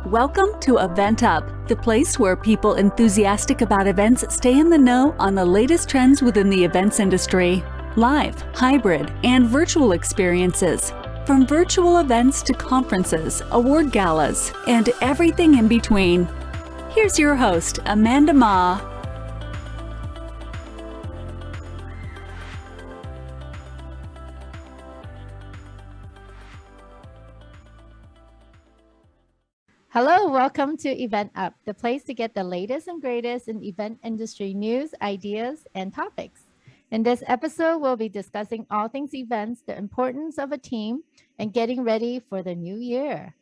Welcome to EventUp, the place where people enthusiastic about events stay in the know on the latest trends within the events industry. Live, hybrid, and virtual experiences. From virtual events to conferences, award galas, and everything in between. Here's your host, Amanda Ma. Hello, welcome to EventUp, the place to get the latest and greatest in event industry news, ideas, and topics. In this episode, we'll be discussing all things events, the importance of a team, and getting ready for the new year.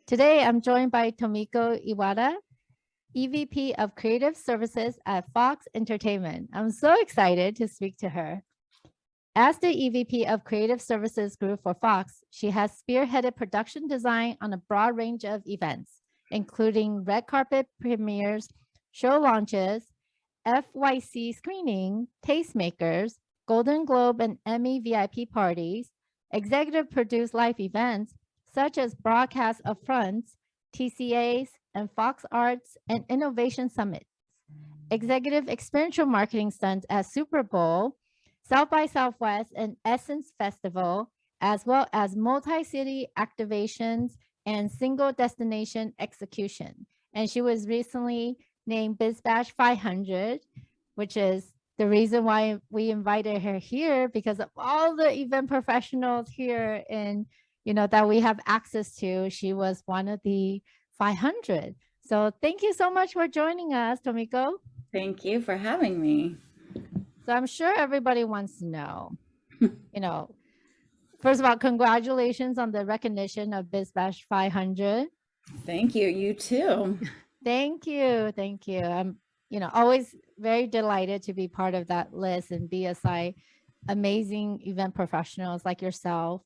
Today, I'm joined by Tomiko Iwata, EVP of Creative Services at Fox Entertainment. I'm so excited to speak to her. As the EVP of Creative Services Group for Fox, she has spearheaded production design on a broad range of events, including red carpet premieres, show launches, FYC screening, tastemakers, Golden Globe and Emmy VIP parties, executive produced live events, such as broadcast upfronts, TCAs, and Fox Arts and Innovation Summits, executive experiential marketing stunts at Super Bowl, South by Southwest and Essence Festival, as well as multi-city activations and single destination execution. And she was recently named BizBash 500, which is the reason why we invited her here, because of all the event professionals here in, that we have access to. She was one of the 500. So thank you so much for joining us, Tomiko. Thank you for having me. So I'm sure everybody wants to know, first of all, congratulations on the recognition of BizBash 500. Thank you. You too. Thank you. Thank you. I'm, always very delighted to be part of that list and be aside amazing event professionals like yourself.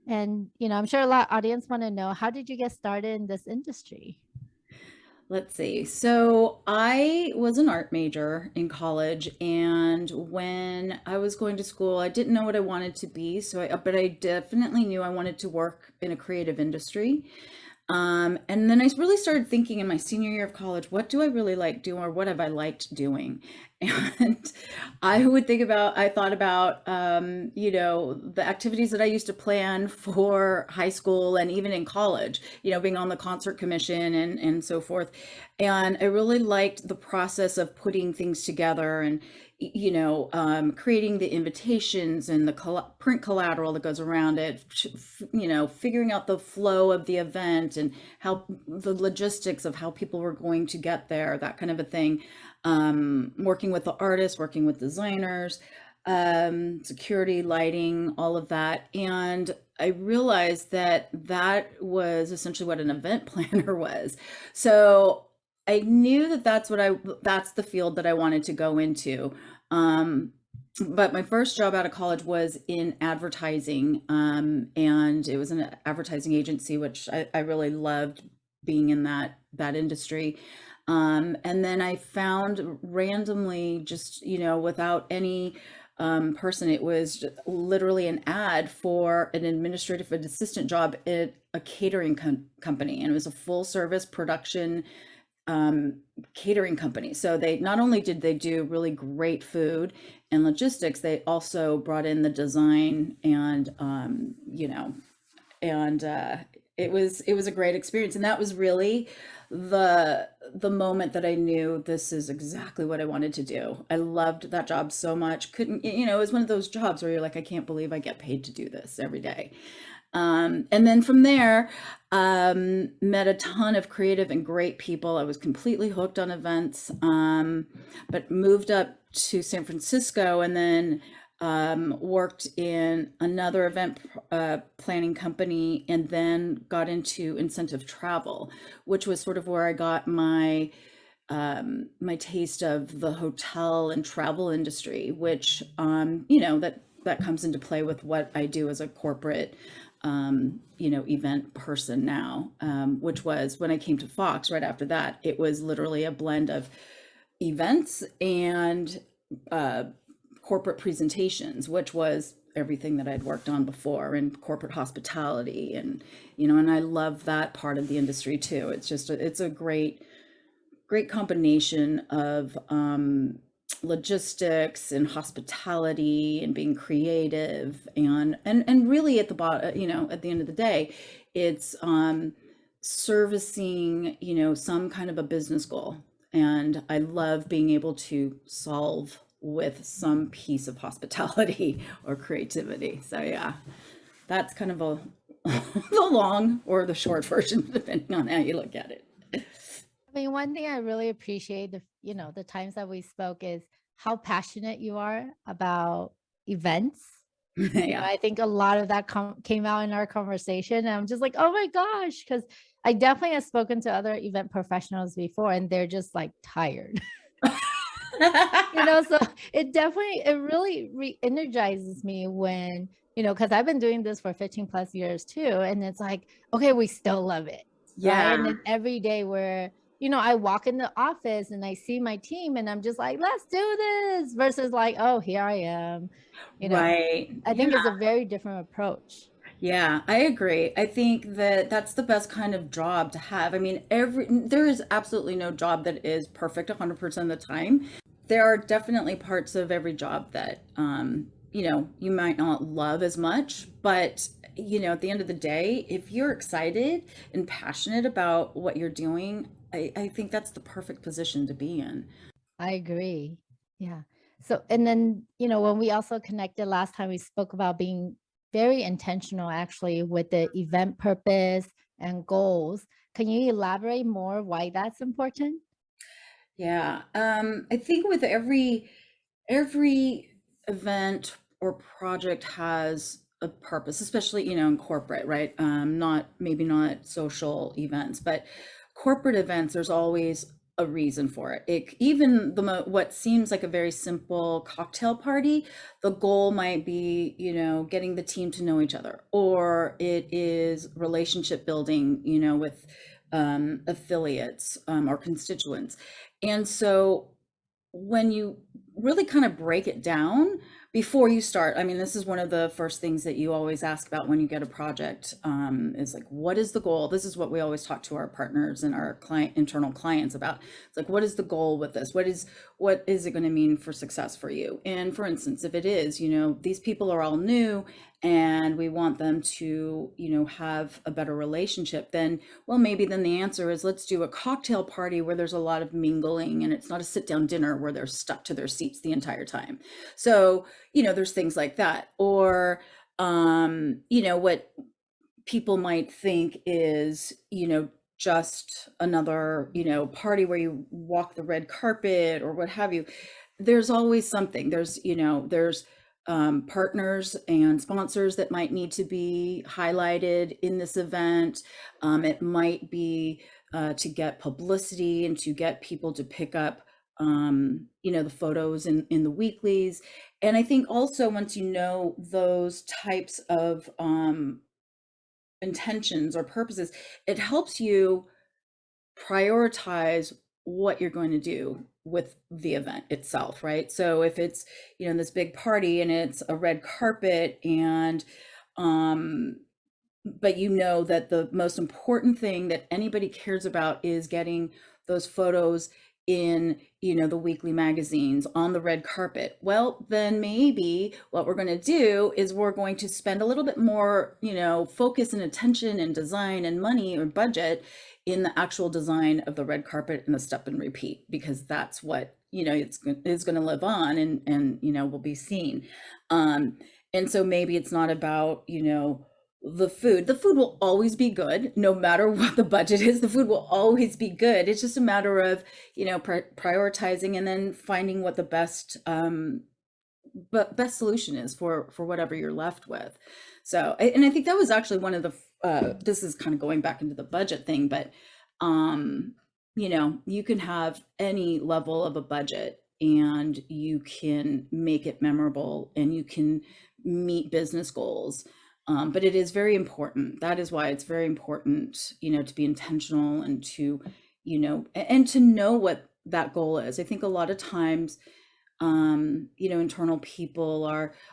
And, I'm sure a lot of audience want to know, how did you get started in this industry? Let's see. So I was an art major in college, and when I was going to school, I didn't know what I wanted to be. But I definitely knew I wanted to work in a creative industry. And then I really started thinking in my senior year of college, what do I really like doing, or what have I liked doing? And I thought about, the activities that I used to plan for high school and even in college, being on the concert commission and so forth. And I really liked the process of putting things together and, creating the invitations and the print collateral that goes around it, figuring out the flow of the event and how the logistics of how people were going to get there, that kind of a thing. Working with the artists, working with designers, security, lighting, all of that. And I realized that was essentially what an event planner was. So I knew that that's the field that I wanted to go into. But my first job out of college was in advertising, and it was an advertising agency, which I really loved being in that industry. And then I found randomly, just, without any person, it was literally an ad for an administrative assistant job at a catering company. And it was a full service production catering company. So they not only did they do really great food and logistics, they also brought in the design and it was a great experience. And that was really the moment that I knew this is exactly what I wanted to do. I loved that job so much. It was one of those jobs where you're like, I can't believe I get paid to do this every day. And then from there, met a ton of creative and great people. I was completely hooked on events, but moved up to San Francisco and then worked in another event planning company, and then got into incentive travel, which was sort of where I got my taste of the hotel and travel industry, which that comes into play with what I do as a corporate event person now, which was when I came to Fox right after that. It was literally a blend of events and corporate presentations, which was everything that I'd worked on before in corporate hospitality, and and I love that part of the industry too. It's a great combination of logistics and hospitality and being creative, and really at the bottom, at the end of the day, it's servicing, some kind of a business goal. And I love being able to solve with some piece of hospitality or creativity. So yeah, that's kind of a the long or the short version, depending on how you look at it. I mean, one thing I really appreciate the times that we spoke is how passionate you are about events. Yeah. I think a lot of that came out in our conversation. And I'm just like, oh my gosh, because I definitely have spoken to other event professionals before, and they're just like tired. So it really re-energizes me when, because I've been doing this for 15 plus years too. And it's like, okay, we still love it. Yeah. Right. And then every day where, I walk in the office and I see my team and I'm just like, let's do this versus like, oh, here I am. Right. I think it's a very different approach. Yeah, I agree. I think that that's the best kind of job to have. I mean, there is absolutely no job that is perfect 100% of the time. There are definitely parts of every job that you might not love as much, but at the end of the day, if you're excited and passionate about what you're doing, I think that's the perfect position to be in. I agree. Yeah. So, and then, when we also connected last time, we spoke about being very intentional actually with the event purpose and goals. Can you elaborate more why that's important? Yeah. I think with every event or project has a purpose, especially, in corporate, right? Maybe not social events, but corporate events, there's always a reason for it. Even what seems like a very simple cocktail party, the goal might be, getting the team to know each other, or it is relationship building, with affiliates or constituents. And so when you really kind of break it down before you start, I mean, this is one of the first things that you always ask about when you get a project, is like, what is the goal? This is what we always talk to our partners and our internal clients about. It's like, what is the goal with this? What is it going to mean for success for you? And for instance, if it is, these people are all new and we want them to, have a better relationship, then, well, maybe then the answer is, let's do a cocktail party where there's a lot of mingling and it's not a sit down dinner where they're stuck to their seats the entire time. So, there's things like that. Or, what people might think is, just another, party where you walk the red carpet or what have you. There's always something. There's partners and sponsors that might need to be highlighted in this event. It might be to get publicity and to get people to pick up the photos in the weeklies. And I think also once those types of intentions or purposes, it helps you prioritize what you're going to do with the event itself, right? So if it's, this big party and it's a red carpet and but that the most important thing that anybody cares about is getting those photos in, the weekly magazines on the red carpet. Well, then maybe what we're going to do is we're going to spend a little bit more, focus and attention and design and money or budget in the actual design of the red carpet and the step and repeat, because that's what, it's going to live on and will be seen. And so maybe it's not about, the food will always be good no matter what the budget is. The food will always be good. It's just a matter of prioritizing and then finding what the best solution is for whatever you're left with. So, and I think that was actually one of the this is kind of going back into the budget thing, but you can have any level of a budget and you can make it memorable and you can meet business goals. But it is very important. That is why it's very important, to be intentional and to, and to know what that goal is. I think a lot of times internal people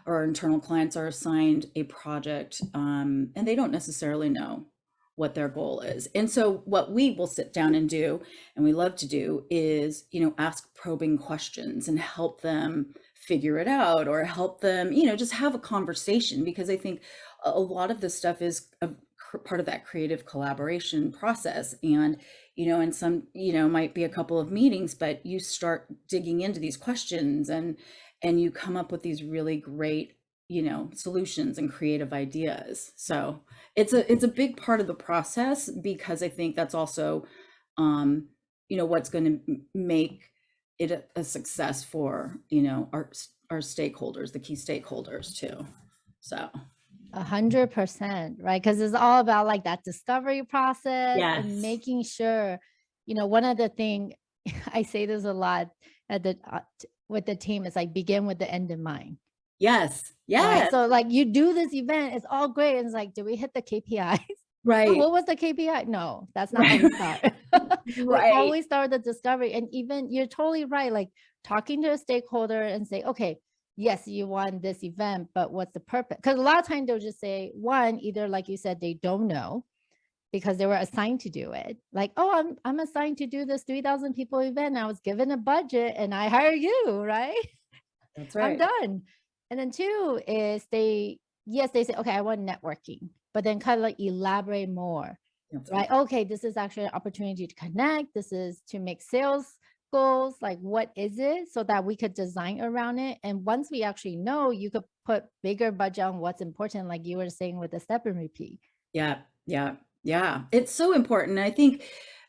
or internal clients are assigned a project, and they don't necessarily know what their goal is. And so what we will sit down and do, and we love to do, is, ask probing questions and help them figure it out, or help them, just have a conversation, because I think a lot of this stuff is part of that creative collaboration process. And some, might be a couple of meetings, but you start digging into these questions, and you come up with these really great, solutions and creative ideas. So it's a big part of the process, because I think that's also, what's going to make it a success for, our stakeholders, the key stakeholders too. So 100%, right? Because it's all about like that discovery process yes. and making sure, one of the things I say this a lot at with the team is like begin with the end in mind. Yes. Yeah. Right? So like you do this event, it's all great. And it's like, did we hit the KPIs? Right. Oh, what was the KPI? No, that's not how we start. We always start the discovery. And even you're totally right. Like talking to a stakeholder and say, okay, yes, you want this event, but what's the purpose? Because a lot of times they'll just say, one, either like you said, they don't know because they were assigned to do it. Like, oh, I'm assigned to do this 3,000 people event. I was given a budget and I hire you, right? That's right. I'm done. And then two is they say, okay, I want networking, but then kind of like elaborate more, right? Okay, this is actually an opportunity to connect. This is to make sales goals. Like, what is it, so that we could design around it? And once we actually know, you could put bigger budget on what's important, like you were saying with the step and repeat. Yeah. It's so important. I think,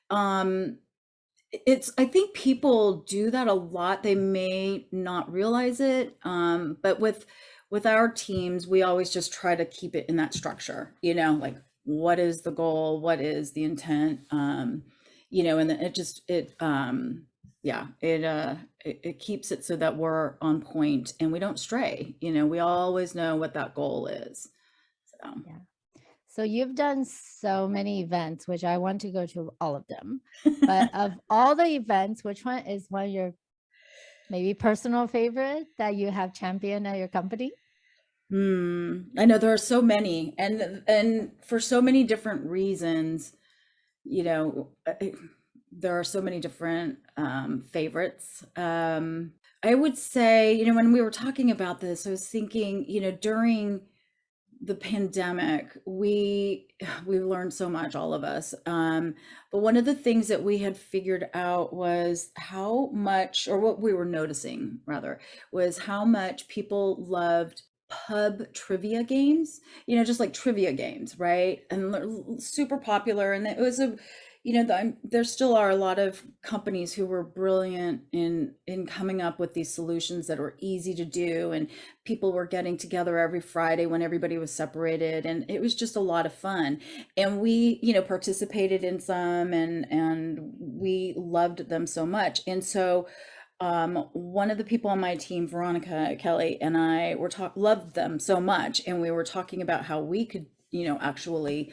I think people do that a lot. They may not realize it. But with our teams, we always just try to keep it in that structure, like what is the goal? What is the intent? And then it keeps it so that we're on point and we don't stray. We always know what that goal is. So. Yeah. So you've done so many events, which I want to go to all of them. But of all the events, which one is one of your maybe personal favorite that you have championed at your company? I know there are so many, and for so many different reasons, there are so many different favorites. I would say, when we were talking about this, I was thinking, during the pandemic, we learned so much, all of us. But one of the things that we had figured out was how much, or what we were noticing rather, was how much people loved pub trivia games, just like trivia games, right? And super popular. And it was there still are a lot of companies who were brilliant in coming up with these solutions that were easy to do, and people were getting together every Friday when everybody was separated, and it was just a lot of fun. And we, participated in some, and we loved them so much. And so one of the people on my team, Veronica Kelly, and I loved them so much, and we were talking about how we could, actually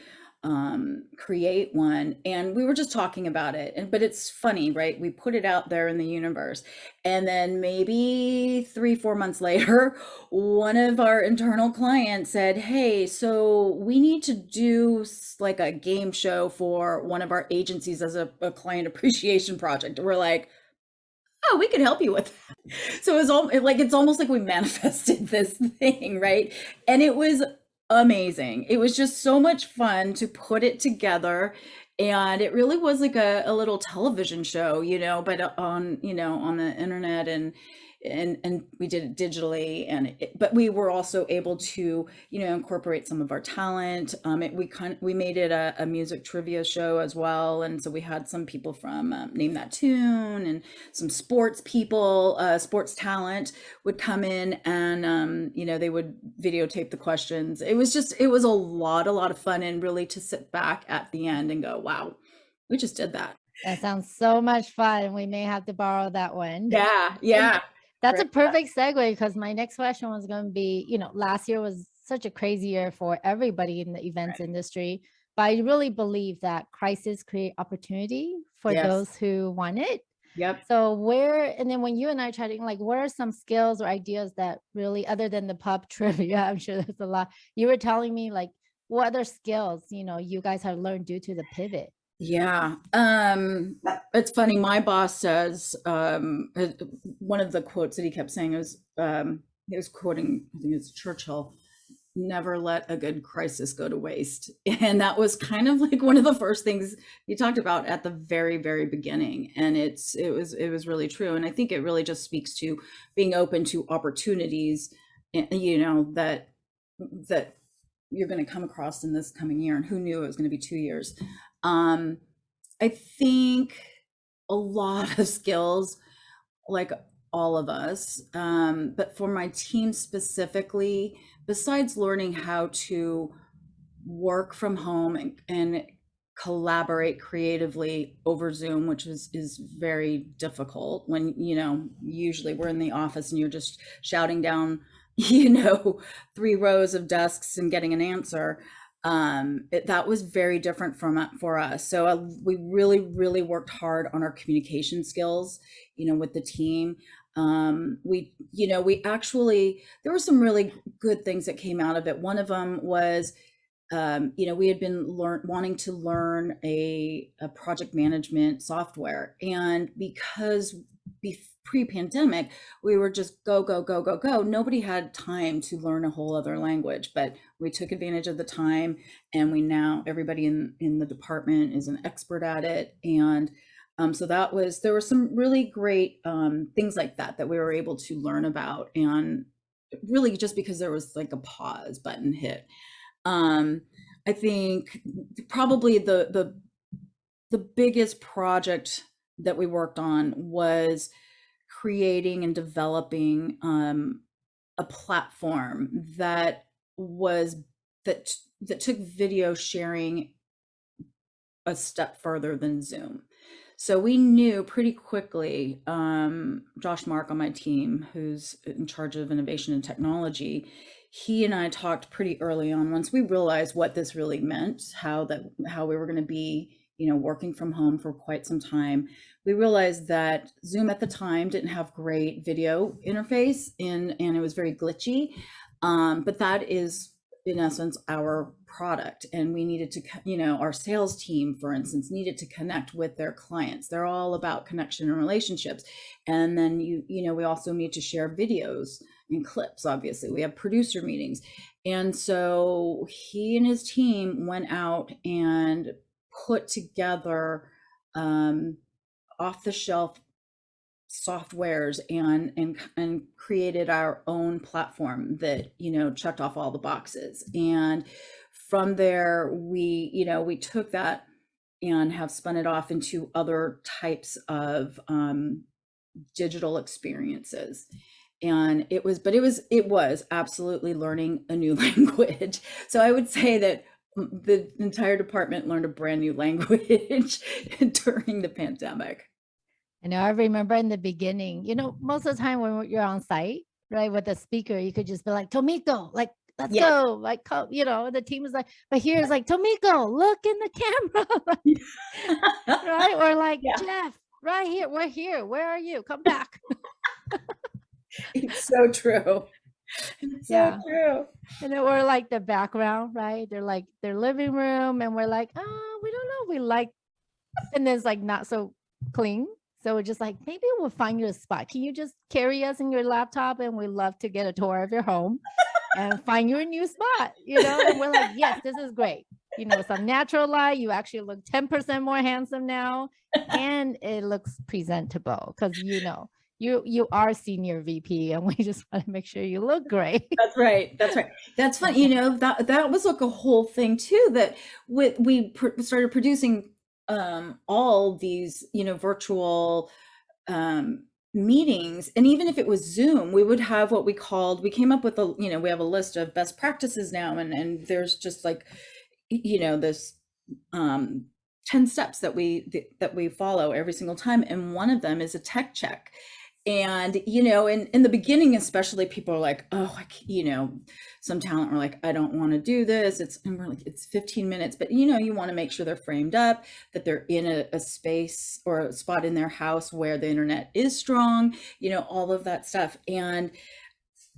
create one, and we were just talking about it. But it's funny, right? We put it out there in the universe, and then maybe 3-4 months later, one of our internal clients said, hey, so we need to do like a game show for one of our agencies as a client appreciation project. And we're like, oh, we could help you with that. So it's almost like we manifested this thing, right? And it was amazing. It was just so much fun to put it together. And it really was like a little television show, but on the internet, and we did it digitally, but we were also able to, incorporate some of our talent. We made it a music trivia show as well. And so we had some people from Name That Tune, and some sports people, sports talent would come in, and, they would videotape the questions. It was a lot of fun, and really to sit back at the end and go, wow, we just did that. That sounds so much fun. We may have to borrow that one. Yeah. That's a perfect segue, because my next question was going to be, last year was such a crazy year for everybody in the events industry, but I really believe that crisis create opportunity for those who want it. Yep. So and then when you and I chatting, like, what are some skills or ideas that really, other than the pub trivia, I'm sure there's a lot. You were telling me like, what other skills, you guys have learned due to the pivot? Yeah. It's funny. My boss says, one of the quotes that he kept saying was, he was quoting, I think it's Churchill, never let a good crisis go to waste. And that was kind of like one of the first things he talked about at the very, very beginning. And it was really true. And I think it really just speaks to being open to opportunities, that you're going to come across in this coming year. And who knew it was going to be 2 years? I think a lot of skills, like all of us, but for my team specifically, besides learning how to work from home and collaborate creatively over Zoom, which is very difficult when, usually we're in the office and you're just shouting down, 3 rows of desks and getting an answer. That was very different for us. So we really, really worked hard on our communication skills, with the team. We actually, there were some really good things that came out of it. One of them was, we had been wanting to learn a project management software. And because pre-pandemic, we were just go, go, go, go, go. Nobody had time to learn a whole other language, but we took advantage of the time, and everybody in the department is an expert at it. And so there were some really great things like that we were able to learn about, and really just because there was like a pause button hit. I think probably the biggest project that we worked on was creating and developing a platform that took video sharing a step further than Zoom. So we knew pretty quickly, Josh Mark on my team, who's in charge of innovation and technology, he and I talked pretty early on, once we realized what this really meant, how we were going to be, working from home for quite some time. We realized that Zoom at the time didn't have great video interface, and it was very glitchy. But that is, in essence, our product. And we needed to, our sales team, for instance, needed to connect with their clients. They're all about connection and relationships. And then, we also need to share videos and clips. Obviously, we have producer meetings. And so he and his team went out and put together off the shelf softwares and created our own platform that, checked off all the boxes. And from there, we took that and have spun it off into other types of digital experiences. And it was absolutely learning a new language. So I would say that the entire department learned a brand new language during the pandemic. I know, I remember in the beginning, most of the time when you're on site, right, with a speaker, you could just be like, Tomiko, like, let's go. Like, the team is like, but here's like, Tomiko, look in the camera. Right? Or like, Jeff, right here, we're here. Where are you? Come back. It's so true. It's so true. And then we're like the background, right? They're like their living room, and we're like, oh, we don't know. We like, and then it's like not so clean. So we're just like, maybe we'll find you a spot. Can you just carry us in your laptop? And we'd love to get a tour of your home and find you a new spot, And we're like, yes, this is great. Some natural light. You actually look 10% more handsome now. And it looks presentable because, you are senior VP, and we just want to make sure you look great. That's right. That's fun. That was like a whole thing too, that we started producing all these, virtual meetings. And even if it was Zoom, we would have what we came up with we have a list of best practices now. And there's just like, this 10 steps that we follow every single time. And one of them is a tech check. And, you know, in the beginning, especially, people are like, oh, you know, some talent were like, I don't want to do this. And we're like, it's 15 minutes, but you know, you want to make sure they're framed up, that they're in a space or a spot in their house where the internet is strong, you know, all of that stuff. And,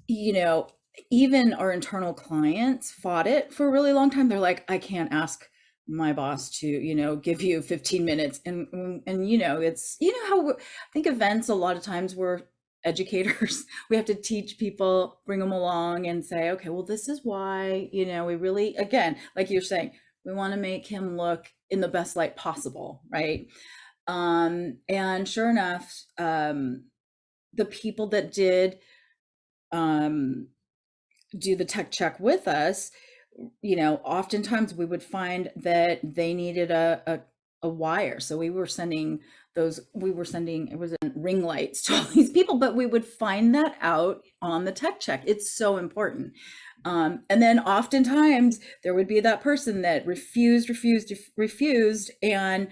you know, even our internal clients fought it for a really long time. They're like, I can't ask my boss to, you know, give you 15 minutes. And, you know, it's, you know, how I think events, a lot of times we're educators. We have to teach people, bring them along and say, okay, well, this is why, you know, we really, again, like you're saying, we want to make him look in the best light possible. Right. And sure enough, the people that did, do the tech check with us, you know, oftentimes we would find that they needed a wire. So we were sending it was ring lights to all these people, but we would find that out on the tech check. It's so important. And then oftentimes there would be that person that refused. And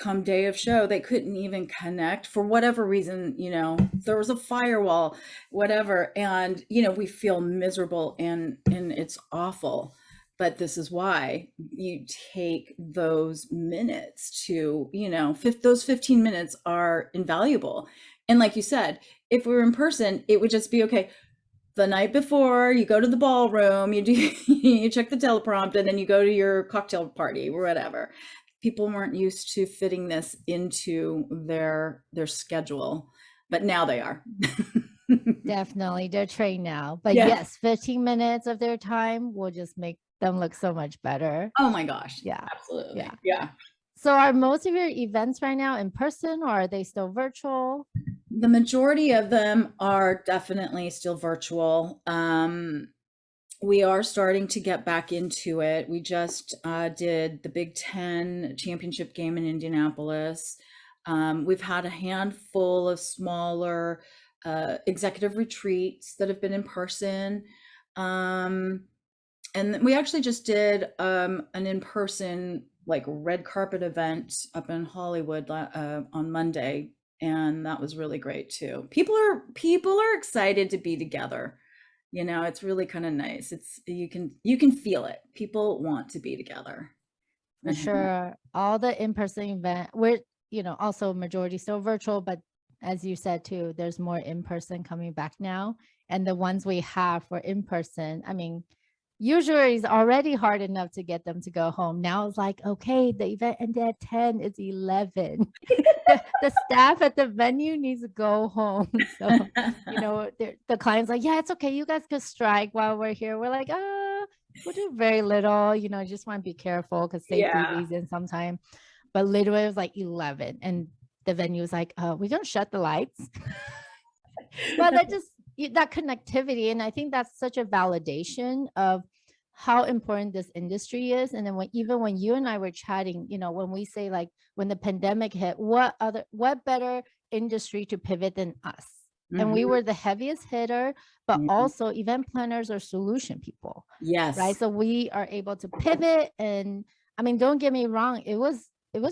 come day of show, they couldn't even connect for whatever reason, you know, there was a firewall, whatever. And, you know, we feel miserable and it's awful. But this is why you take those minutes to, you know, those 15 minutes are invaluable. And like you said, if we were in person, it would just be, okay, the night before you go to the ballroom, you do, you check the teleprompter, and then you go to your cocktail party or whatever. People weren't used to fitting this into their schedule, but now they are. Definitely, they're trained now. But Yeah. yes, 15 minutes of their time will just make them look so much better. Oh my gosh. Yeah. Absolutely. Yeah. Yeah. So are most of your events right now in person, or are they still virtual? The majority of them are definitely still virtual. We are starting to get back into it. We just did the Big Ten championship game in Indianapolis. We've had a handful of smaller executive retreats that have been in person. And we actually just did an in-person like red carpet event up in Hollywood on Monday, and that was really great too. People are excited to be together. You know, it's really kind of nice. It's you can feel it. People want to be together. For sure. All the in-person event, we're, you know, also majority still virtual, but as you said too, there's more in-person coming back now. And the ones we have for in-person, I mean, usually it's already hard enough to get them to go home. Now it's like, okay, the event ended at 10, it's 11. the staff at the venue needs to go home. So, you know, the client's like, yeah, it's okay. You guys could strike while we're here. We're like, we'll do very little, you know, just want to be careful because safety reasons sometimes. But literally it was like 11 and the venue was like, we're going to shut the lights. But that connectivity. And I think that's such a validation of how important this industry is. And then even when you and I were chatting, you know, when we say like, when the pandemic hit, what better industry to pivot than us? And we were the heaviest hitter, but also event planners are solution people. Yes. Right. So we are able to pivot. And I mean, don't get me wrong. It was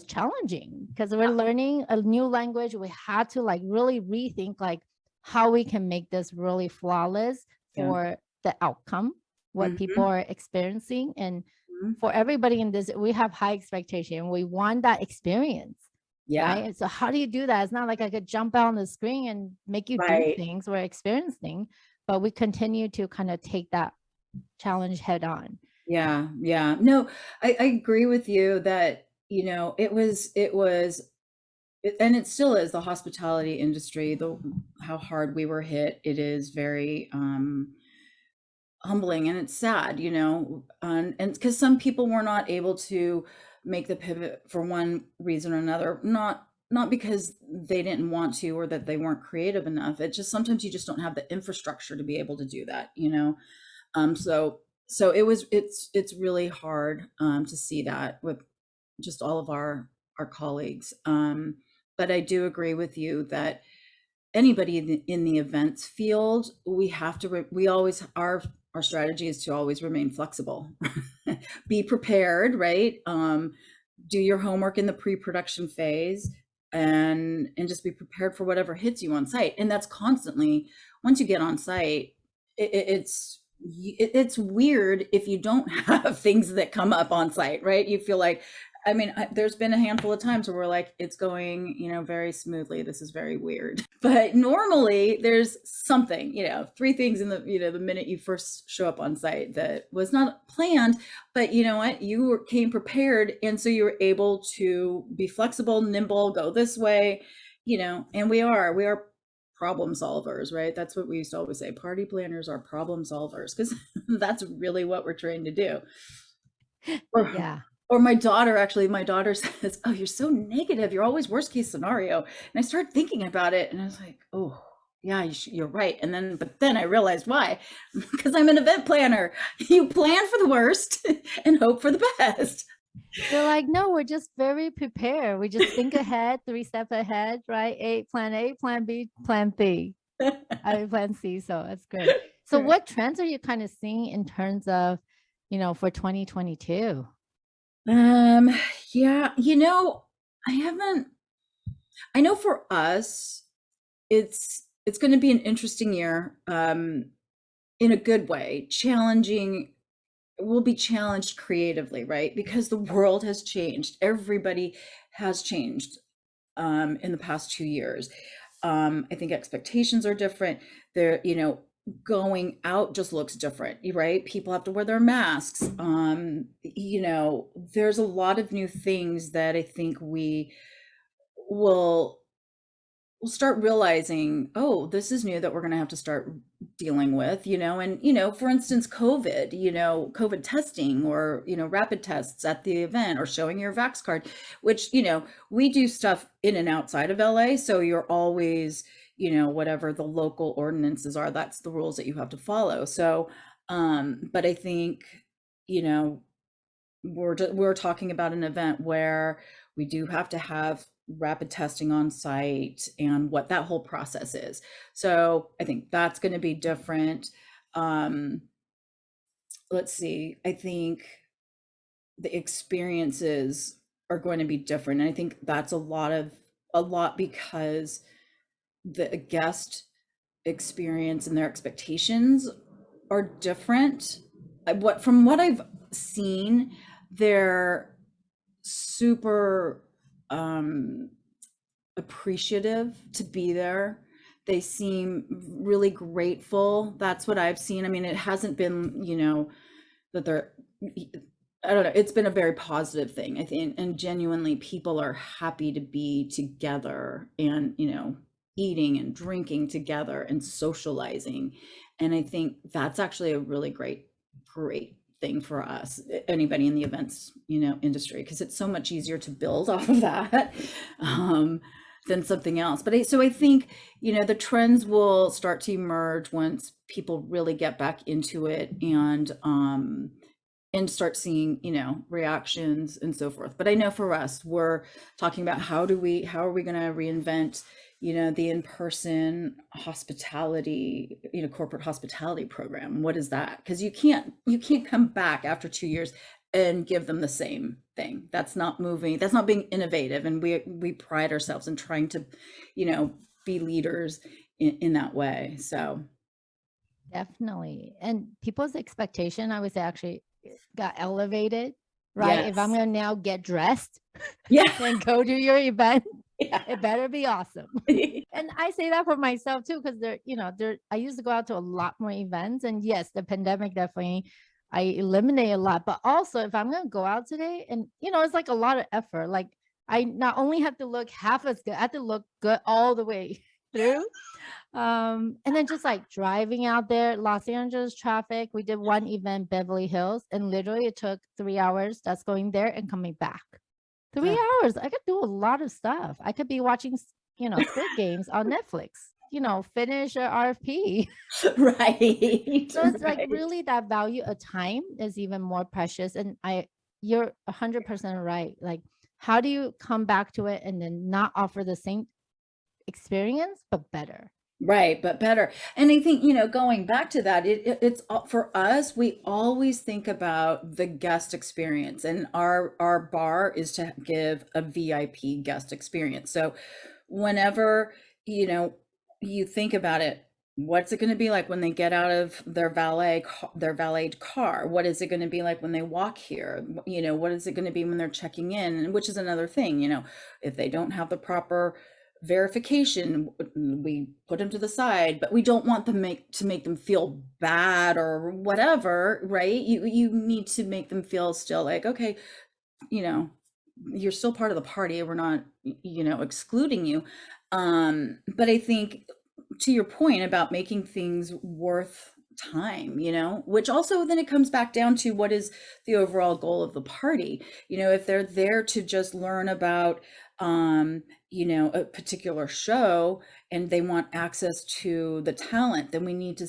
challenging because we're learning a new language. We had to like really rethink like how we can make this really flawless for the outcome, what people are experiencing. And for everybody in this, we have high expectation. We want that experience. Yeah. Right? So how do you do that? It's not like I could jump out on the screen and make you do things or experience things, but we continue to kind of take that challenge head on. Yeah. Yeah. No, I agree with you that, you know, it was, and it still is the hospitality industry, how hard we were hit. It is very humbling and it's sad, you know, and because some people were not able to make the pivot for one reason or another, not because they didn't want to or that they weren't creative enough. It's just sometimes you just don't have the infrastructure to be able to do that, you know. So it's really hard to see that with just all of our colleagues. But I do agree with you that anybody in the events field, we have to, our strategy is to always remain flexible, be prepared, right? Do your homework in the pre-production phase, and just be prepared for whatever hits you on site. And that's constantly, once you get on site, it's weird if you don't have things that come up on site, right? You feel like, I mean, there's been a handful of times where we're like, it's going, very smoothly. This is very weird. But normally there's something, three things in the, the minute you first show up on site that was not planned, but you know what? Came prepared. And so you were able to be flexible, nimble, go this way, and we are problem solvers, right? That's what we used to always say. Party planners are problem solvers, because that's really what we're trained to do. Yeah. Or my daughter says, "Oh, you're so negative. You're always worst case scenario." And I started thinking about it, and I was like, "Oh, yeah, you're right." But then I realized why, because I'm an event planner. You plan for the worst and hope for the best. They're like, no, we're just very prepared. We just think ahead, 3 steps ahead, right? Plan A, plan B, plan C. Plan C. So that's great. So what trends are you kind of seeing in terms of, for 2022? Yeah, I know for us, it's going to be an interesting year, in a good way, challenging. We'll be challenged creatively, right? Because the world has changed. Everybody has changed, in the past 2 years. I think expectations are different. They're, going out just looks different, right? People have to wear their masks. There's a lot of new things that I think we will we'll start realizing, oh, this is new that we're going to have to start dealing with, and, for instance, COVID testing, or, rapid tests at the event, or showing your Vax card, which, we do stuff in and outside of LA. So you're always, whatever the local ordinances are, that's the rules that you have to follow. So, but I think, we're talking about an event where we do have to have rapid testing on site, and what that whole process is. So I think that's going to be different. Let's see. I think the experiences are going to be different. And I think that's a lot because the guest experience and their expectations are different. From what I've seen, they're super appreciative to be there. They seem really grateful. That's what I've seen. I mean, it hasn't been, that they're, I don't know, it's been a very positive thing, I think. And genuinely, people are happy to be together and, eating and drinking together and socializing. And I think that's actually a really great thing for us, anybody in the events, industry, because it's so much easier to build off of that, than something else. But I think, the trends will start to emerge once people really get back into it, and start seeing, reactions and so forth. But I know for us, we're talking about how are we going to reinvent, the in-person hospitality, corporate hospitality program. What is that? Because you can't come back after 2 years and give them the same thing. That's not moving. That's not being innovative. And we pride ourselves in trying to, be leaders in that way. So Definitely. And people's expectation, I would say, actually got elevated, right? yes. If I'm going to now get dressed Yeah. and go to your event, Yeah. it better be awesome. And I say that for myself too, because I used to go out to a lot more events. And yes, the pandemic definitely, I eliminate a lot. But also, if I'm going to go out today, and it's like a lot of effort. Like, I not only have to look half as good, I have to look good all the way through. And then just like driving out there, Los Angeles traffic. We did one event, Beverly Hills, and literally it took 3 hours. That's going there and coming back. 3 hours. I could do a lot of stuff. I could be watching, Squid Games on Netflix. Finish an RFP. Right. So it's like really that value of time is even more precious. And you're 100% right. Like, how do you come back to it and then not offer the same experience but better? Right, but better. And I think, going back to that, for us, we always think about the guest experience, and our bar is to give a VIP guest experience. So whenever, you know, you think about it, what's it going to be like when they get out of their valeted car? What is it going to be like when they walk here? What is it going to be when they're checking in? And which is another thing, if they don't have the proper verification, we put them to the side, but we don't want them to make them feel bad or whatever, right? You need to make them feel still like, okay, you know you're still part of the party, we're not excluding you. But I think, to your point about making things worth time, which also then it comes back down to what is the overall goal of the party. If they're there to just learn about a particular show, and they want access to the talent, then we need to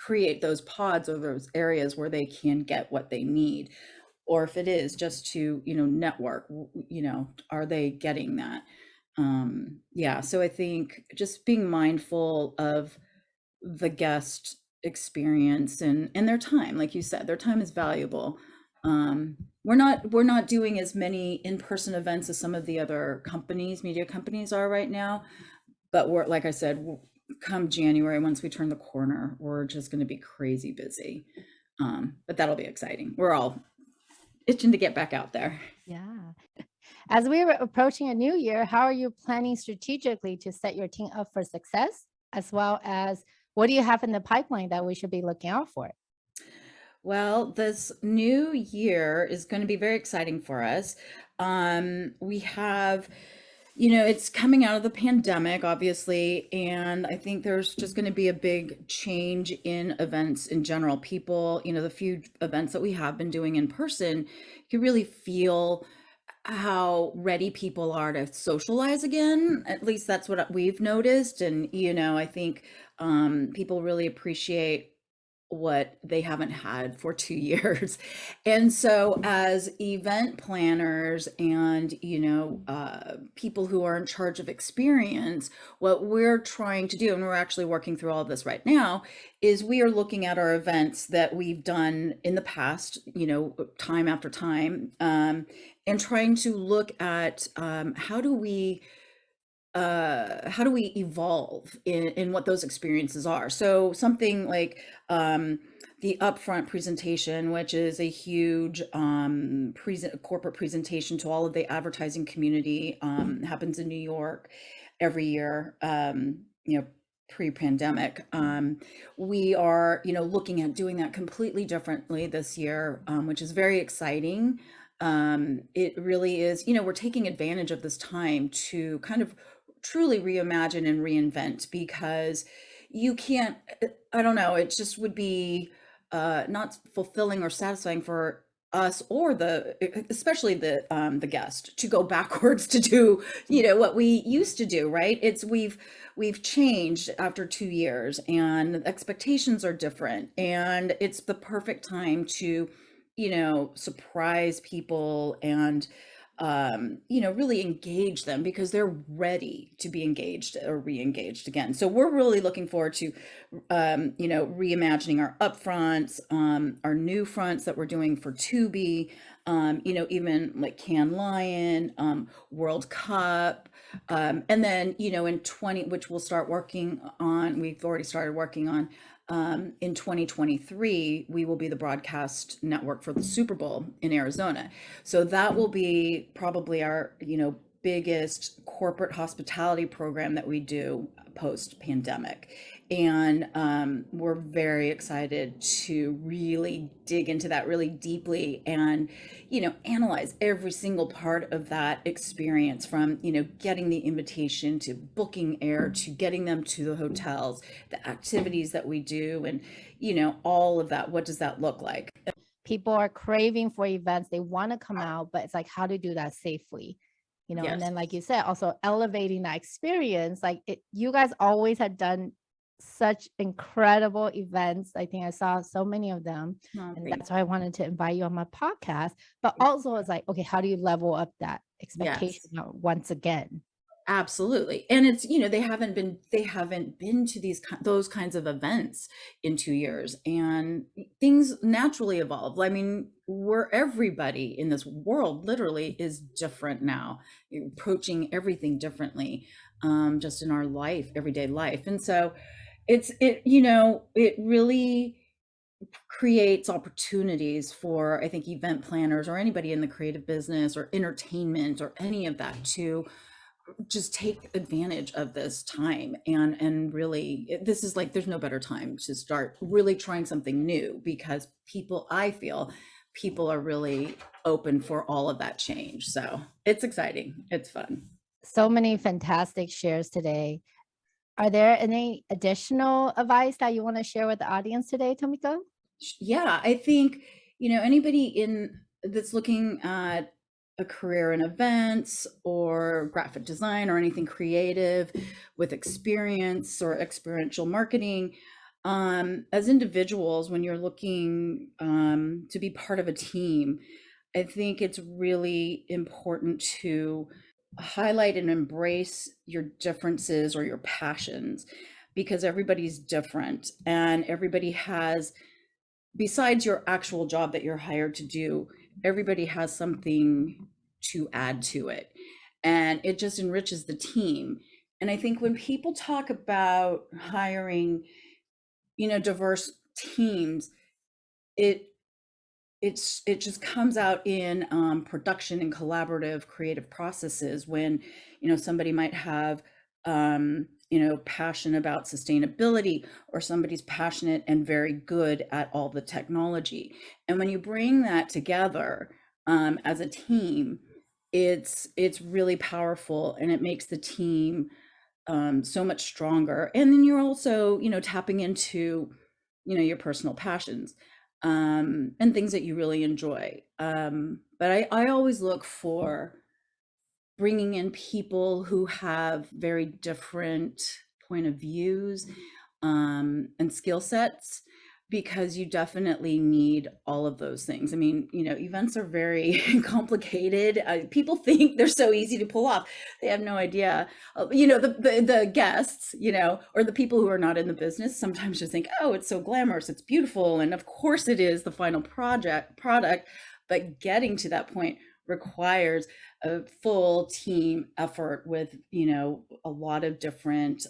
create those pods or those areas where they can get what they need. Or if it is just to network, are they getting that? Yeah, so I think just being mindful of the guest experience and their time. Like you said, their time is valuable. We're not doing as many in-person events as some of the other media companies are right now, but we're, like I said, come January, once we turn the corner, we're just going to be crazy busy. But that'll be exciting. We're all itching to get back out there. Yeah. As we were approaching a new year, how are you planning strategically to set your team up for success, as well as what do you have in the pipeline that we should be looking out for? Well, this new year is going to be very exciting for us. We have, it's coming out of the pandemic, obviously, and I think there's just going to be a big change in events in general. People, the few events that we have been doing in person, you really feel how ready people are to socialize again. At least that's what we've noticed. And, I think people really appreciate what they haven't had for 2 years. And so as event planners and, people who are in charge of experience, what we're trying to do, and we're actually working through all of this right now, is we are looking at our events that we've done in the past, time after time, and trying to look at how do we evolve in what those experiences are. So something like the upfront presentation, which is a huge corporate presentation to all of the advertising community, happens in New York every year, pre-pandemic. We are, looking at doing that completely differently this year, which is very exciting. It really is, we're taking advantage of this time to kind of truly reimagine and reinvent, because you can't, I don't know, it just would be not fulfilling or satisfying for us, or especially the guest, to go backwards to do what we used to do, right? We've changed after 2 years, and expectations are different, and it's the perfect time to surprise people and really engage them, because they're ready to be engaged or re-engaged again. So we're really looking forward to, reimagining our upfronts, our new fronts that we're doing for Tubi, even like Cannes Lion, World Cup, and then, in 20, which we'll start working on, we've already started working on, in 2023, we will be the broadcast network for the Super Bowl in Arizona. So that will be probably our, biggest corporate hospitality program that we do post pandemic. And we're very excited to really dig into that really deeply and, analyze every single part of that experience, from, getting the invitation to booking air, to getting them to the hotels, the activities that we do, and, all of that. What does that look like? People are craving for events. They want to come out, but it's like how to do that safely, Yes. And then, like you said, also elevating that experience. Like you guys always had done such incredible events. I think I saw so many of them, and that's why I wanted to invite you on my podcast. But also it's like, okay, how do you level up that expectation once again? Absolutely. And it's, they haven't been to those kinds of events in 2 years, and things naturally evolve. I mean, everybody in this world literally is different now, approaching everything differently, just in our life, everyday life. And so it really creates opportunities for, I think, event planners or anybody in the creative business or entertainment or any of that to just take advantage of this time. And really, this is like, there's no better time to start really trying something new, because I feel people are really open for all of that change. So it's exciting, it's fun. So many fantastic shares today. Are there any additional advice that you want to share with the audience today, Tomiko? Yeah, I think, anybody that's looking at a career in events or graphic design or anything creative with experience or experiential marketing, as individuals, when you're looking to be part of a team, I think it's really important to highlight and embrace your differences or your passions, because everybody's different, and everybody has, besides your actual job that you're hired to do, everybody has something to add to it. And it just enriches the team. And I think when people talk about hiring, diverse teams, it it just comes out in production and collaborative creative processes, when somebody might have passion about sustainability, or somebody's passionate and very good at all the technology. And when you bring that together as a team, it's really powerful, and it makes the team so much stronger. And then you're also tapping into your personal passions, and things that you really enjoy. But I always look for bringing in people who have very different point of views, and skill sets, because you definitely need all of those things. I mean, events are very complicated. People think they're so easy to pull off. They have no idea. The guests, or the people who are not in the business, sometimes just think, oh, it's so glamorous, it's beautiful. And of course it is the final product, but getting to that point requires a full team effort with, a lot of different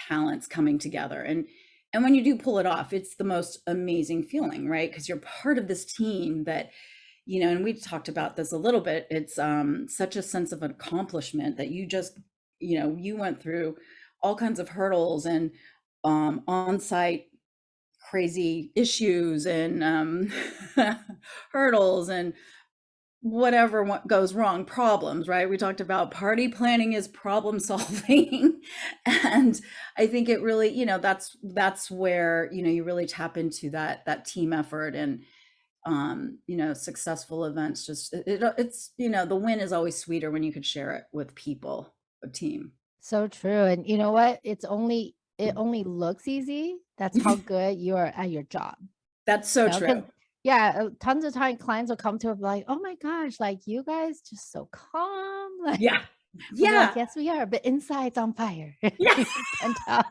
talents coming together. And when you do pull it off, it's the most amazing feeling, right? Because you're part of this team that, and we talked about this a little bit, it's such a sense of accomplishment that you just, you went through all kinds of hurdles and on-site crazy issues and hurdles and whatever goes wrong, problems, right? We talked about party planning is problem solving. And I think it really, that's where, you really tap into that team effort. And successful events, just it's the win is always sweeter when you could share it with people, a team. So true. And you know what? It only looks easy. That's how good you are at your job. That's so true. Yeah, tons of time clients will come to us like, oh my gosh, like you guys just so calm. Like, Yeah. we're Yeah. like, yes, we are, but inside's on fire. Yeah. You can tell.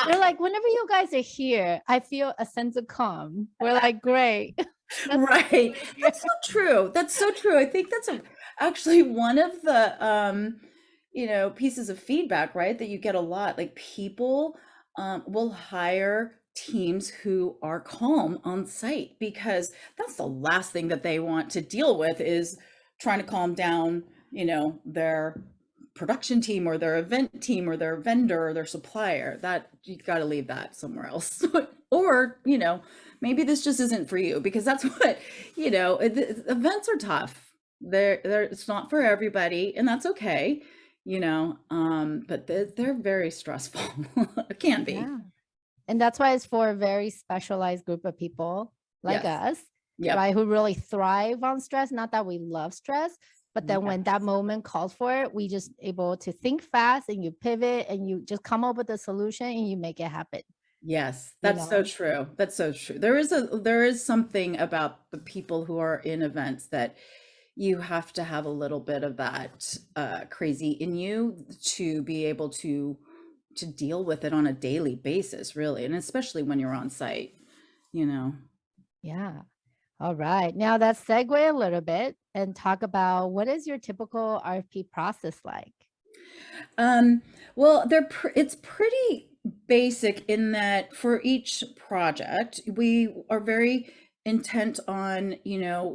They're like, whenever you guys are here, I feel a sense of calm. We're like, great. Right. That's so true. That's so true. I think that's actually one of the pieces of feedback, right, that you get a lot. Like, people will hire teams who are calm on site, because that's the last thing that they want to deal with, is trying to calm down, their production team or their event team or their vendor or their supplier. That you got to leave that somewhere else. Or, maybe this just isn't for you, because that's what, events are tough. It's not for everybody, and that's okay, but they're very stressful. It can be. Yeah. And that's why it's for a very specialized group of people like us, right, who really thrive on stress. Not that we love stress, but then when that moment calls for it, we just able to think fast, and you pivot, and you just come up with a solution, and you make it happen. Yes, that's so true. That's so true. There is something about the people who are in events that, you have to have a little bit of that crazy in you to be able to deal with it on a daily basis, really, and especially when you're on site, you know. Yeah. All right. Now let's segue a little bit and talk about what is your typical RFP process like? Um, well, it's pretty basic in that for each project, we are very intent on,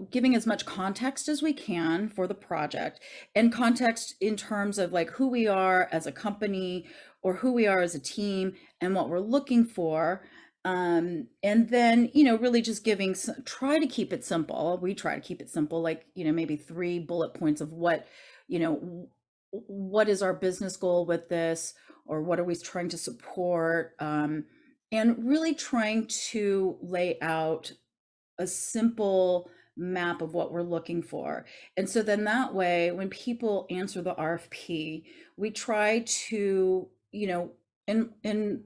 giving as much context as we can for the project, and context in terms of like who we are as a company or who we are as a team and what we're looking for. And then, really just try to keep it simple. We try to keep it simple, like, maybe 3 bullet points of you know, what is our business goal with this, or what are we trying to support, and really trying to lay out a simple map of what we're looking for. And so then that way, when people answer the RFP, we try to, in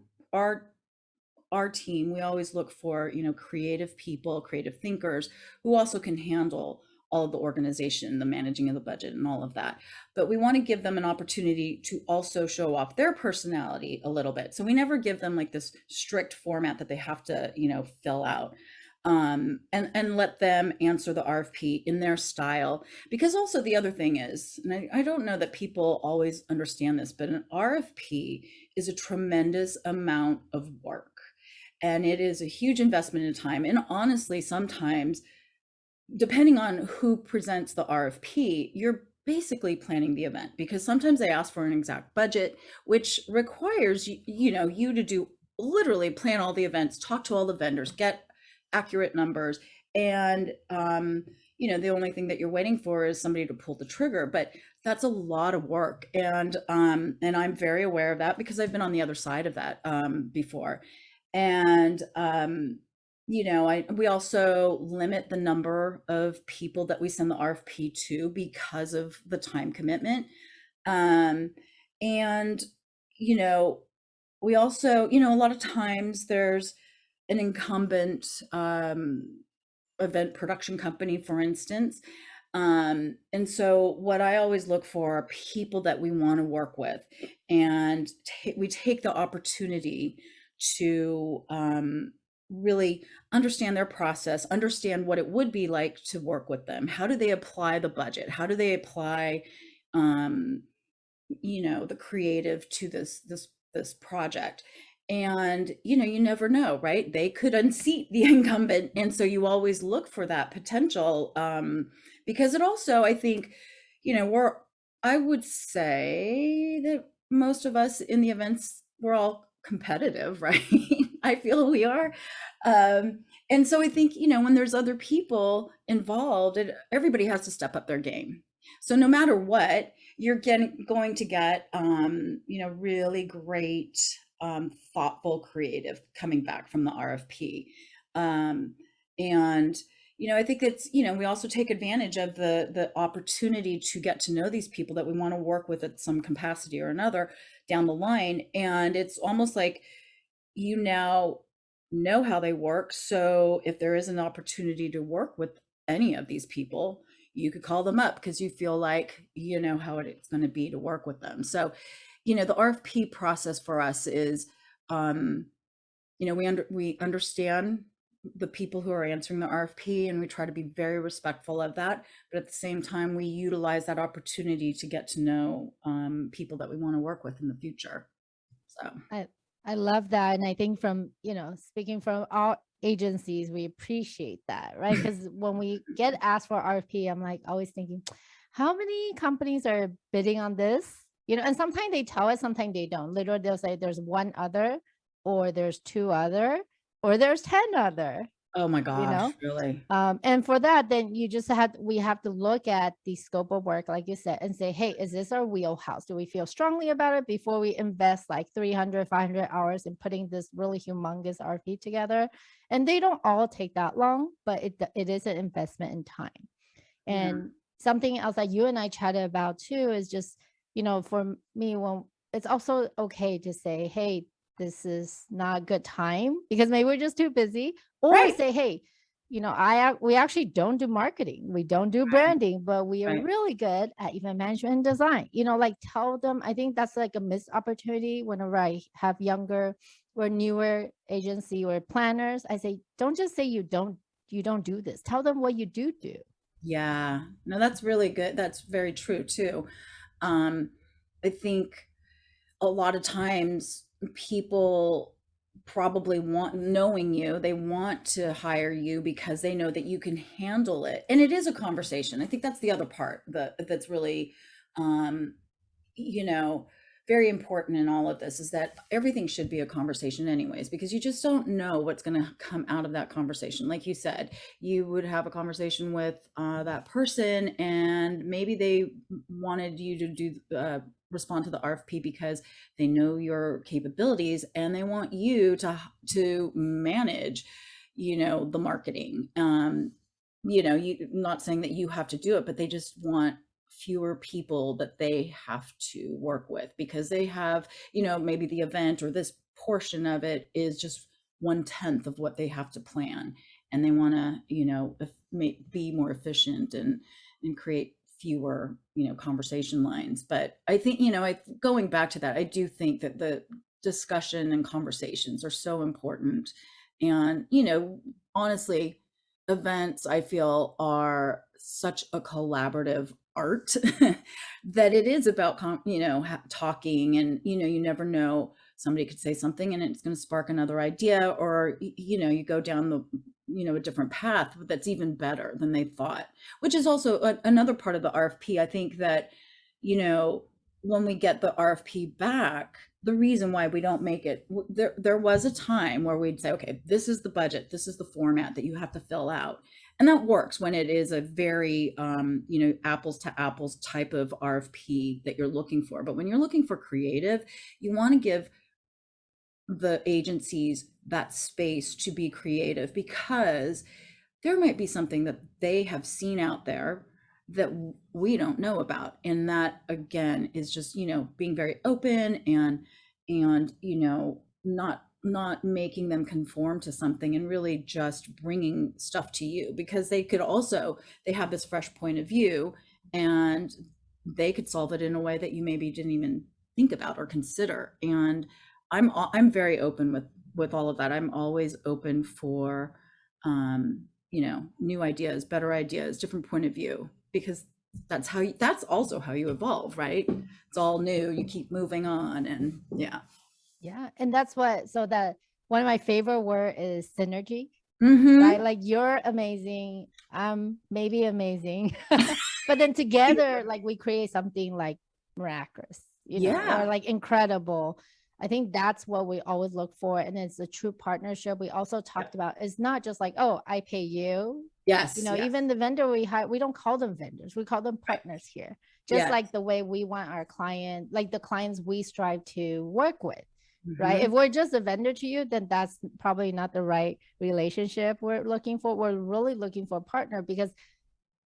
our team, we always look for, creative people, creative thinkers who also can handle all of the organization, the managing of the budget and all of that. But we want to give them an opportunity to also show off their personality a little bit. So we never give them like this strict format that they have to, fill out. And let them answer the RFP in their style. Because also the other thing is, and I don't know that people always understand this, but an RFP is a tremendous amount of work. And it is a huge investment in time. And honestly, sometimes, depending on who presents the RFP, you're basically planning the event, because sometimes they ask for an exact budget, which requires you to do literally plan all the events, talk to all the vendors, get accurate numbers, and the only thing that you're waiting for is somebody to pull the trigger. But that's a lot of work, and I'm very aware of that because I've been on the other side of that before. And we also limit the number of people that we send the RFP to because of the time commitment. And we also, a lot of times there's an incumbent event production company, for instance. And so what I always look for are people that we want to work with, and we take the opportunity to really understand their process, understand what it would be like to work with them. How do they apply the budget? How do they apply, the creative to this project? And you never know, right? They could unseat the incumbent, and so you always look for that potential, because it also, I think, I would say that most of us in the events, we're all competitive, right? I feel we are. And so I think, when there's other people involved, everybody has to step up their game. So no matter what, you're going to get, really great, thoughtful creative coming back from the RFP. And I think it's, we also take advantage of the opportunity to get to know these people that we want to work with at some capacity or another down the line. And it's almost like you now know how they work. So if there is an opportunity to work with any of these people, you could call them up because you feel like you know how it's going to be to work with them. So, the RFP process for us is, we understand the people who are answering the RFP, and we try to be very respectful of that. But at the same time, we utilize that opportunity to get to know people that we want to work with in the future. So I love that. And I think from, speaking from our agencies, we appreciate that, right? Because when we get asked for RFP, I'm like always thinking, how many companies are bidding on this? And sometimes they tell us, sometimes they don't. Literally, they'll say there's 1 other, or there's 2 other, or there's 10 other. oh my gosh, really? And for that, then we have to look at the scope of work, like you said, and say, hey, is this our wheelhouse? Do we feel strongly about it before we invest like 300, 500 hours in putting this really humongous RFP together? And they don't all take that long, but it is an investment in time. And something else that you and I chatted about too is just, for me, when it's also okay to say, hey, this is not a good time because maybe we're just too busy, or Right. say, hey, we actually don't do marketing, we don't do Right. branding, but we are Right. really good at event management and design. Like tell them, I think that's like a missed opportunity whenever I have younger or newer agency or planners. I say, don't just say you don't do this. Tell them what you do do. Yeah. No, that's really good. That's very true too. Um, I think a lot of times people probably want, knowing you, they want to hire you because they know that you can handle it. And it is a conversation. I think that's the other part that's really, um, you know, very important in all of this, is that everything should be a conversation anyways, because you just don't know what's going to come out of that conversation. Like you said, you would have a conversation with that person, and maybe they wanted you to do respond to the RFP because they know your capabilities and they want you to manage, the marketing. Not saying that you have to do it, but they just want fewer people that they have to work with, because they have, maybe the event or this portion of it is just 1/10 of what they have to plan, and they want to, be more efficient and create fewer, conversation lines. But I think, going back to that, I do think that the discussion and conversations are so important. And, honestly, events, I feel, are such a collaborative art that it is about talking, and you never know, somebody could say something and it's going to spark another idea, or you go down a different path that's even better than they thought, which is also another part of the RFP. I think that when we get the RFP back, the reason why we don't make it, there was a time where we'd say, okay, this is the budget, this is the format that you have to fill out. And that works when it is a very, apples to apples type of RFP that you're looking for. But when you're looking for creative, you want to give the agencies that space to be creative, because there might be something that they have seen out there that we don't know about. And that, again, is just, being very open and not making them conform to something, and really just bringing stuff to you, because they have this fresh point of view, and they could solve it in a way that you maybe didn't even think about or consider. And I'm very open with all of that. I'm always open for new ideas, better ideas, different point of view, because that's also how you evolve, right? It's all new, you keep moving on. And Yeah, and that's that one of my favorite word is synergy. Mm-hmm. Right? Like you're amazing, I'm maybe amazing, but then together, like we create something like miraculous, or like incredible. I think that's what we always look for, and it's a true partnership. We also talked about, it's not just like, oh, I pay you. Yes. Even the vendor we hire, we don't call them vendors, we call them partners here. Just like the way we want our client, like the clients we strive to work with. Right. If we're just a vendor to you, then that's probably not the right relationship we're looking for. We're really looking for a partner, because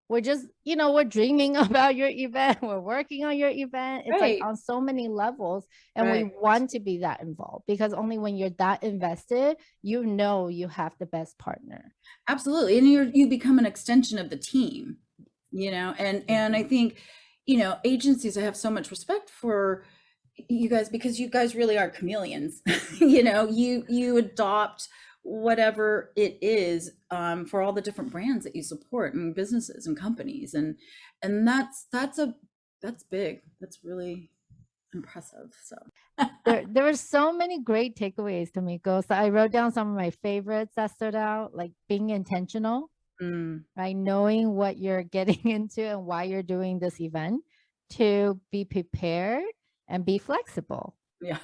we're just, we're dreaming about your event. We're working on your event. It's like on so many levels, and we want to be that involved, because only when you're that invested, you have the best partner. Absolutely. And you become an extension of the team, and I think, agencies, I have so much respect for you guys, because you guys really are chameleons. You adopt whatever it is, for all the different brands that you support, and businesses and companies, and that's big. That's really impressive. So there were so many great takeaways, Tomiko. So I wrote down some of my favorites that stood out, like being intentional, right? Knowing what you're getting into and why you're doing this event, to be prepared and be flexible. Yeah.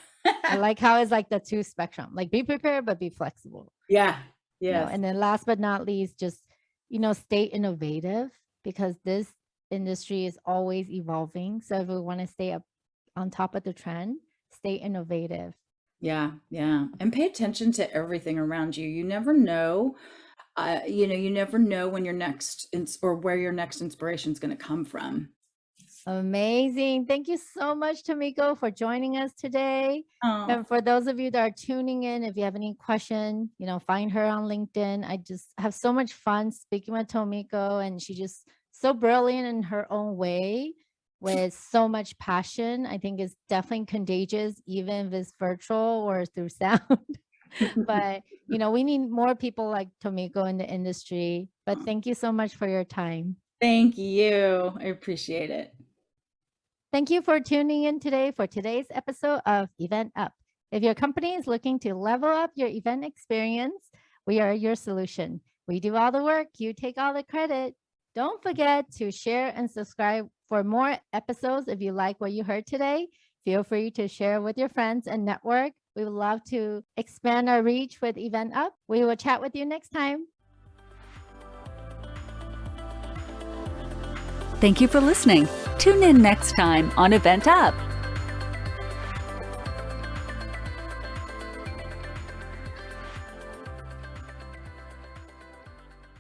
I like how it's like the two spectrum, like be prepared, but be flexible. Yeah. Yeah. And then last but not least, just, stay innovative, because this industry is always evolving. So if we want to stay up on top of the trend, stay innovative. Yeah. Yeah. And pay attention to everything around you. You never know. You never know when your next or where your next inspiration is going to come from. Amazing. Thank you so much, Tomiko, for joining us today. Oh, And for those of you that are tuning in, if you have any question, find her on LinkedIn. I just have so much fun speaking with Tomiko, and she's just so brilliant in her own way with so much passion. I think it's definitely contagious, even if it's virtual or through sound. But, we need more people like Tomiko in the industry. But thank you so much for your time. thank you. I appreciate it. Thank you for tuning in today for today's episode of EventUp. If your company is looking to level up your event experience, we are your solution. We do all the work, you take all the credit. Don't forget to share and subscribe for more episodes. If you like what you heard today, feel free to share with your friends and network. We would love to expand our reach with EventUp. We will chat with you next time. Thank you for listening. Tune in next time on EventUp.